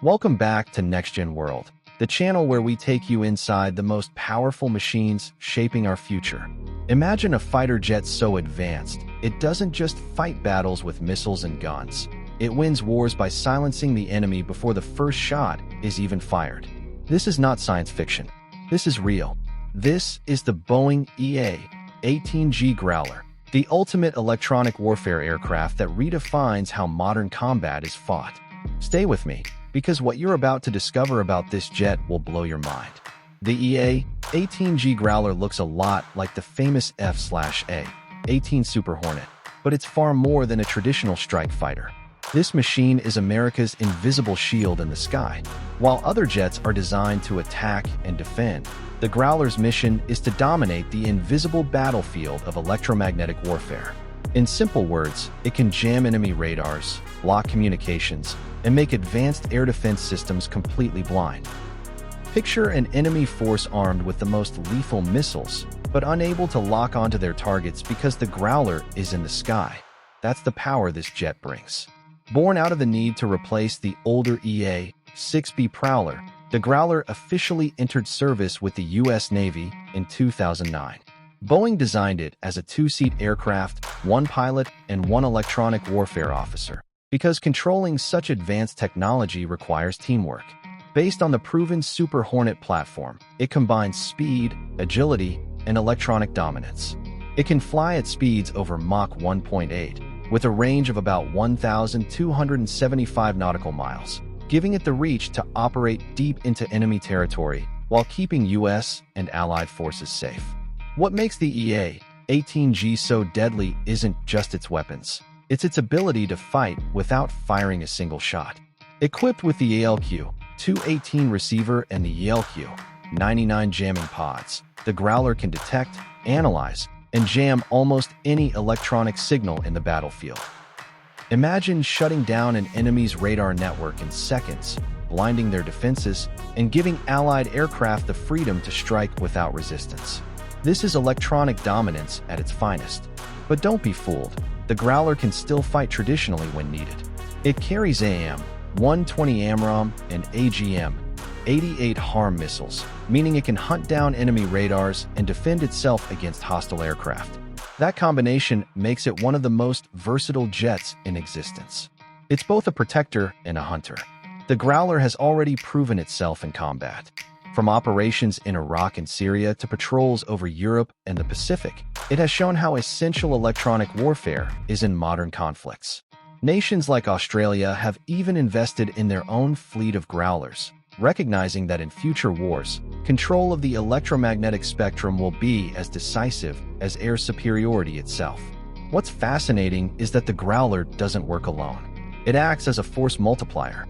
Welcome back to NextGen World, the channel where we take you inside the most powerful machines shaping our future. Imagine a fighter jet so advanced, it doesn't just fight battles with missiles and guns. It wins wars by silencing the enemy before the first shot is even fired. This is not science fiction. This is real. This is the Boeing EA-18G Growler, the ultimate electronic warfare aircraft that redefines how modern combat is fought. Stay with me, because what you're about to discover about this jet will blow your mind. The EA-18G Growler looks a lot like the famous F/A-18 Super Hornet, but it's far more than a traditional strike fighter. This machine is America's invisible shield in the sky. While other jets are designed to attack and defend, the Growler's mission is to dominate the invisible battlefield of electromagnetic warfare. In simple words, it can jam enemy radars, block communications, and make advanced air defense systems completely blind. Picture an enemy force armed with the most lethal missiles, but unable to lock onto their targets because the Growler is in the sky. That's the power this jet brings. Born out of the need to replace the older EA-6B Prowler, the Growler officially entered service with the U.S. Navy in 2009. Boeing designed it as a two-seat aircraft, one pilot and one electronic warfare officer, because controlling such advanced technology requires teamwork. Based on the proven Super Hornet platform, it combines speed, agility, and electronic dominance. It can fly at speeds over Mach 1.8, with a range of about 1,275 nautical miles, giving it the reach to operate deep into enemy territory while keeping U.S. and allied forces safe. What makes the EA-18G so deadly isn't just its weapons. It's its ability to fight without firing a single shot. Equipped with the ELQ-218 receiver and the ELQ-99 jamming pods, the Growler can detect, analyze, and jam almost any electronic signal in the battlefield. Imagine shutting down an enemy's radar network in seconds, blinding their defenses, and giving allied aircraft the freedom to strike without resistance. This is electronic dominance at its finest. But don't be fooled. The Growler can still fight traditionally when needed. It carries AIM-120 AMRAAM and AGM-88 HARM missiles, meaning it can hunt down enemy radars and defend itself against hostile aircraft. That combination makes it one of the most versatile jets in existence. It's both a protector and a hunter. The Growler has already proven itself in combat. From operations in Iraq and Syria to patrols over Europe and the Pacific, it has shown how essential electronic warfare is in modern conflicts. Nations like Australia have even invested in their own fleet of Growlers, recognizing that in future wars, control of the electromagnetic spectrum will be as decisive as air superiority itself. What's fascinating is that the Growler doesn't work alone. It acts as a force multiplier.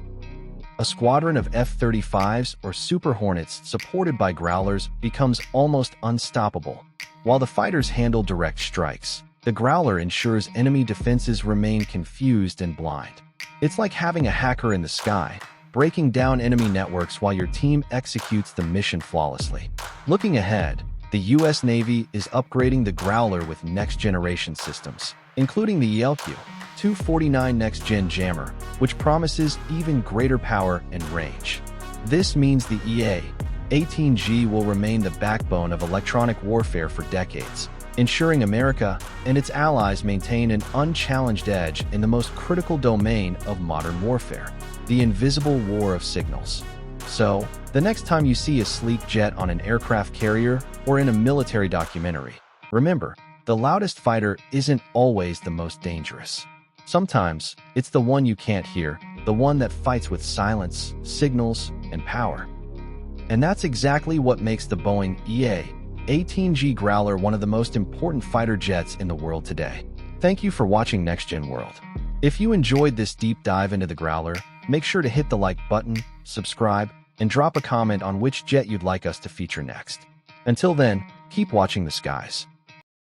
A squadron of F-35s or Super Hornets supported by Growlers becomes almost unstoppable. While the fighters handle direct strikes, the Growler ensures enemy defenses remain confused and blind. It's like having a hacker in the sky, breaking down enemy networks while your team executes the mission flawlessly. Looking ahead, the U.S. Navy is upgrading the Growler with next-generation systems, including the ELQ-249 Next-Gen Jammer, which promises even greater power and range. This means the EA-18G will remain the backbone of electronic warfare for decades, ensuring America and its allies maintain an unchallenged edge in the most critical domain of modern warfare, the invisible war of signals. So, the next time you see a sleek jet on an aircraft carrier or in a military documentary, remember, the loudest fighter isn't always the most dangerous. Sometimes, it's the one you can't hear, the one that fights with silence, signals, and power. And that's exactly what makes the Boeing EA-18G Growler one of the most important fighter jets in the world today. Thank you for watching NextGen World. If you enjoyed this deep dive into the Growler, make sure to hit the like button, subscribe, and drop a comment on which jet you'd like us to feature next. Until then, keep watching the skies.